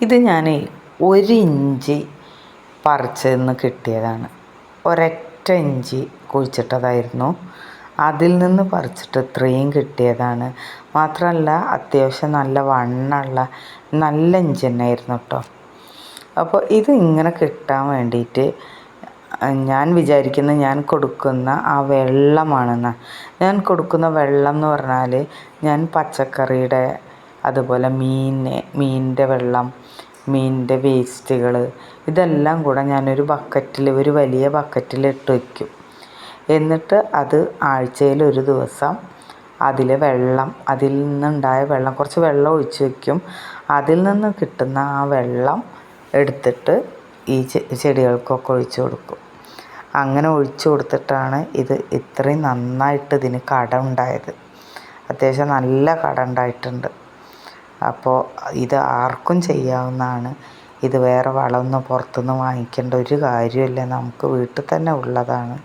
ഇത് ഞാൻ 1 ഇഞ്ച് പറിച്ചെന്ന് കിട്ടിയതാണ്. ഒരൊറ്റ ഇഞ്ചി കുഴിച്ചിട്ടതായിരുന്നു. അതിൽ നിന്ന് പറിച്ചിട്ട് ഇത്രയും കിട്ടിയതാണ്. മാത്രമല്ല അത്യാവശ്യം നല്ല വണ്ണമുള്ള നല്ല ഇഞ്ചി തന്നെയായിരുന്നു കേട്ടോ. അപ്പോൾ ഇത് ഇങ്ങനെ കിട്ടാൻ വേണ്ടിയിട്ട് ഞാൻ വിചാരിക്കുന്നത് ഞാൻ കൊടുക്കുന്ന ആ വെള്ളമാണെന്ന്. ഞാൻ കൊടുക്കുന്ന വെള്ളം എന്ന് പറഞ്ഞാൽ ഞാൻ പച്ചക്കറിയുടെ അതുപോലെ മീനിൻ്റെ വെള്ളം, മീനിൻ്റെ വേസ്റ്റുകൾ ഇതെല്ലാം കൂടെ ഞാനൊരു ബക്കറ്റിൽ, ഒരു വലിയ ബക്കറ്റിൽ ഇട്ട് വയ്ക്കും. എന്നിട്ട് അത് ആഴ്ചയിൽ ഒരു ദിവസം അതിൽ നിന്നുണ്ടായ വെള്ളം കുറച്ച് വെള്ളം ഒഴിച്ച് വയ്ക്കും. അതിൽ നിന്ന് കിട്ടുന്ന ആ വെള്ളം എടുത്തിട്ട് ഈ ചെടികൾക്കൊക്കെ ഒഴിച്ച് കൊടുക്കും. അങ്ങനെ ഒഴിച്ചു കൊടുത്തിട്ടാണ് ഇത് ഇത്രയും നന്നായിട്ട് ഇതിന് കട ഉണ്ടായത്. അത്യാവശ്യം നല്ല കട ഉണ്ടായിട്ടുണ്ട്. അപ്പോൾ ഇത് ആർക്കും ചെയ്യാവുന്നതാണ്. ഇത് വേറെ വളമൊന്നും പുറത്തുനിന്ന് വാങ്ങിക്കേണ്ട ഒരു കാര്യമില്ല, നമുക്ക് വീട്ടിൽ തന്നെ ഉള്ളതാണ്.